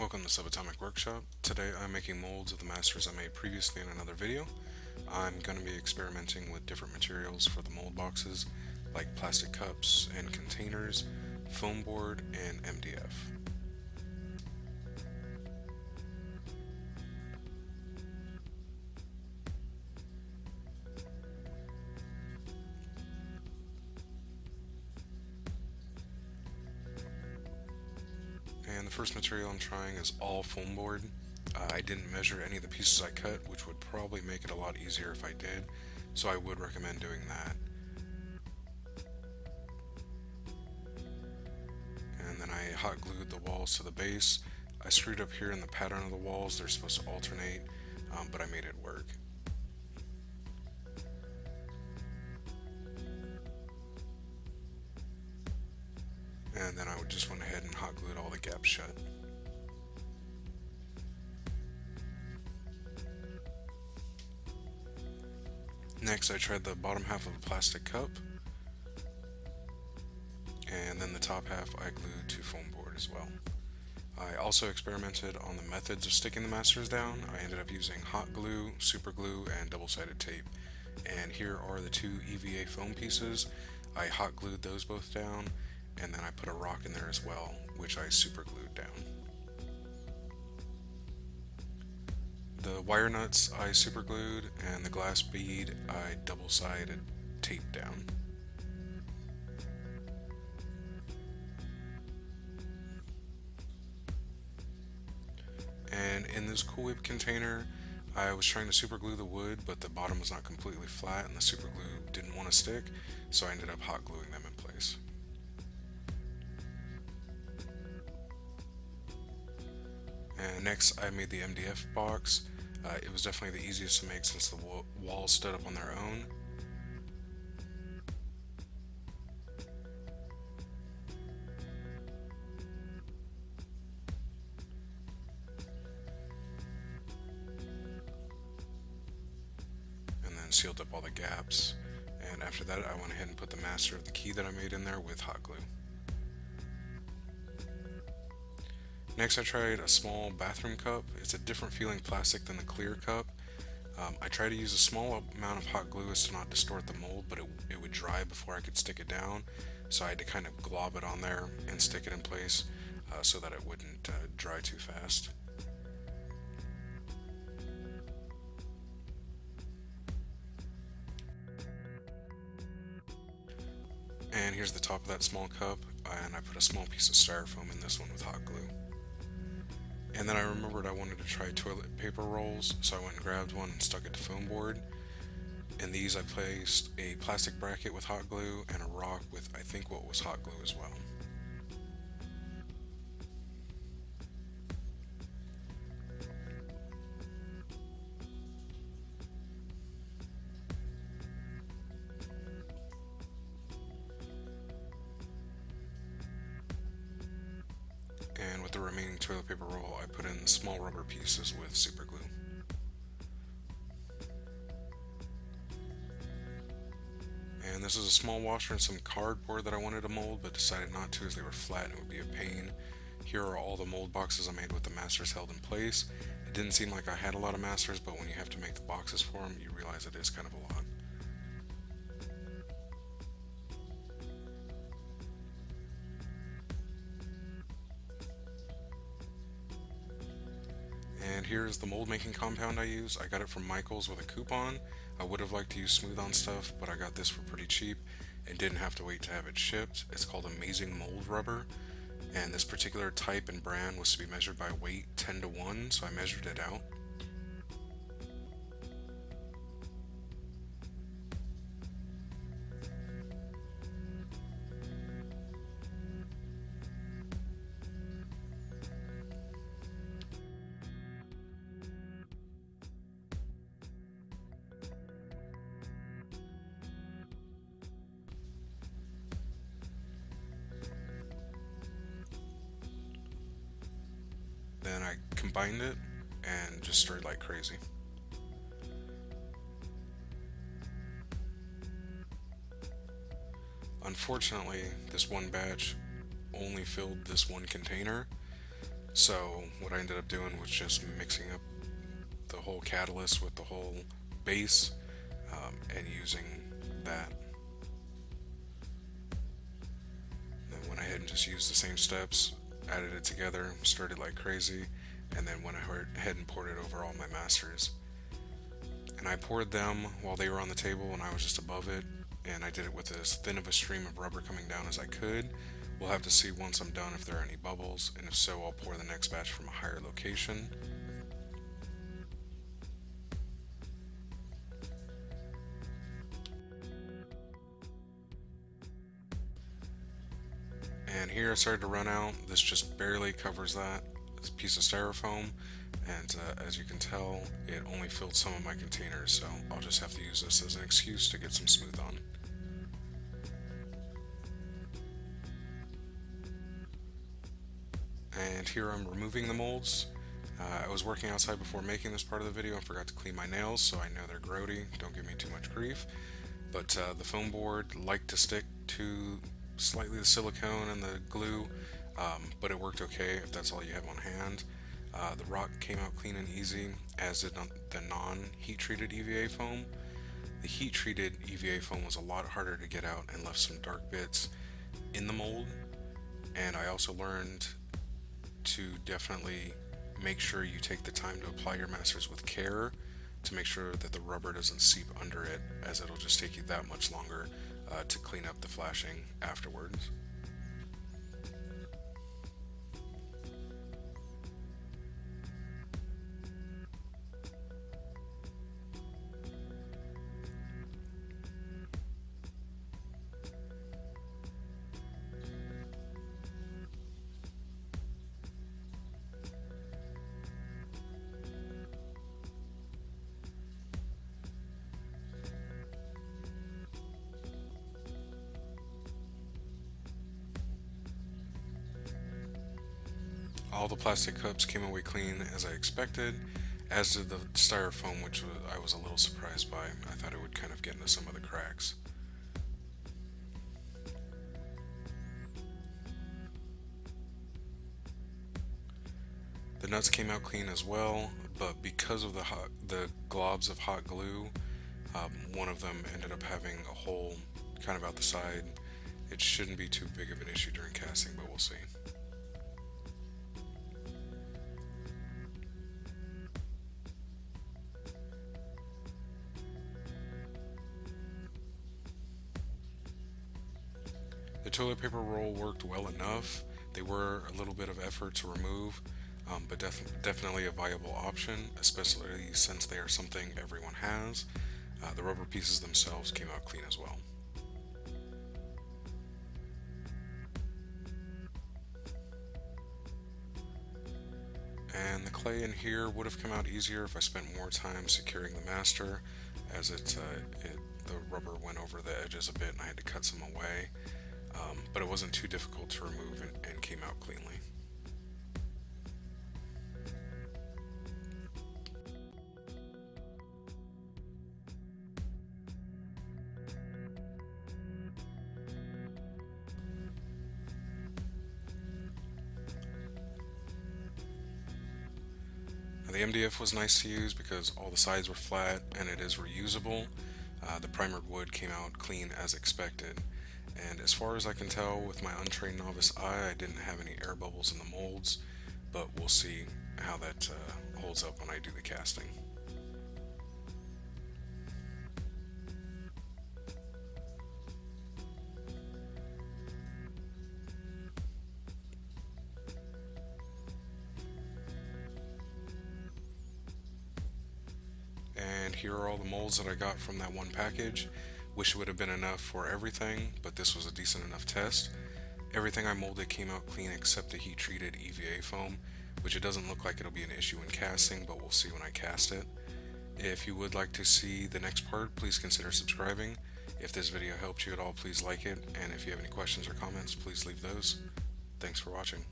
Welcome to Subatomic Workshop. Today I'm making molds of the masters I made previously in another video. I'm going to be experimenting with different materials for the mold boxes like plastic cups and containers, foam board, and MDF. And the first material I'm trying is all foam board. I didn't measure any of the pieces I cut, which would probably make it a lot easier if I did, so I would recommend doing that. And then I hot glued the walls to the base. I screwed up here in the pattern of the walls, they're supposed to alternate, but I made it work. And then I just went ahead and hot glued all the gaps shut. Next I tried the bottom half of a plastic cup, and then the top half I glued to foam board as well. I also experimented on the methods of sticking the masters down. I ended up using hot glue, super glue, and double-sided tape. And here are the two EVA foam pieces. I hot glued those both down, and then I put a rock in there as well, which I super glued down. The wire nuts I super glued, and the glass bead I double-sided taped down. And in this Cool Whip container, I was trying to super glue the wood, but the bottom was not completely flat and the super glue didn't want to stick, so I ended up hot gluing them in place. And next I made the MDF box. It was definitely the easiest to make since the walls stood up on their own. And then sealed up all the gaps. And after that I went ahead and put the master of the key that I made in there with hot glue. Next I tried a small bathroom cup. It's a different feeling plastic than the clear cup. I tried to use a small amount of hot glue as to not distort the mold, but it would dry before I could stick it down, so I had to kind of glob it on there and stick it in place so that it wouldn't dry too fast. And here's the top of that small cup, and I put a small piece of styrofoam in this one with hot glue. And then I remembered I wanted to try toilet paper rolls, so I went and grabbed one and stuck it to foam board. In these I placed a plastic bracket with hot glue and a rock with I think what was hot glue as well. And with the remaining toilet paper roll I put in small rubber pieces with super glue. And this is a small washer and some cardboard that I wanted to mold but decided not to as they were flat and it would be a pain. Here are all the mold boxes I made with the masters held in place. It didn't seem like I had a lot of masters, but when you have to make the boxes for them, you realize it is kind of a lot. And here's the mold making compound I use. I got it from Michaels with a coupon. I would have liked to use Smooth On stuff, but I got this for pretty cheap and didn't have to wait to have it shipped. It's called Amazing Mold Rubber, and this particular type and brand was to be measured by weight 10 to 1, so I measured it out. Then I combined it and just stirred like crazy. Unfortunately, this one batch only filled this one container, So what I ended up doing was just mixing up the whole catalyst with the whole base, and using that. Then went ahead and just used the same steps, added it together, stirred it like crazy, and then went ahead and poured it over all my masters. And I poured them while they were on the table and I was just above it, and I did it with as thin of a stream of rubber coming down as I could. We'll have to see once I'm done if there are any bubbles, and if so, I'll pour the next batch from a higher location. And here I started to run out. This just barely covers that piece of styrofoam, and as you can tell, it only filled some of my containers, so I'll just have to use this as an excuse to get some smooth on. And here I'm removing the molds. I was working outside before making this part of the video and forgot to clean my nails, so I know they're grody. Don't give me too much grief. But the foam board liked to stick to slightly the silicone and the glue, but it worked okay if that's all you have on hand. The rock came out clean and easy, as did the non-heat treated EVA foam. The heat treated EVA foam was a lot harder to get out and left some dark bits in the mold. And I also learned to definitely make sure you take the time to apply your masters with care to make sure that the rubber doesn't seep under it, as it'll just take you that much longer to clean up the flashing afterwards. All the plastic cups came away clean as I expected, as did the styrofoam, which I was a little surprised by. I thought it would kind of get into some of the cracks. The nuts came out clean as well, but because of the globs of hot glue, one of them ended up having a hole kind of out the side. It shouldn't be too big of an issue during casting, but we'll see. The toilet paper roll worked well enough. They were a little bit of effort to remove, but definitely a viable option, especially since they are something everyone has. The rubber pieces themselves came out clean as well. And the clay in here would have come out easier if I spent more time securing the master, as the rubber went over the edges a bit and I had to cut some away. But it wasn't too difficult to remove and came out cleanly. Now, the MDF was nice to use because all the sides were flat and it is reusable. The primered wood came out clean as expected. And as far as I can tell with my untrained novice eye, I didn't have any air bubbles in the molds, but we'll see how that holds up when I do the casting. And here are all the molds that I got from that one package. Wish it would have been enough for everything, but this was a decent enough test. Everything I molded came out clean except the heat treated EVA foam, which it doesn't look like it'll be an issue in casting, but we'll see when I cast it. If you would like to see the next part, please consider subscribing. If this video helped you at all, please like it, and if you have any questions or comments, please leave those. Thanks for watching.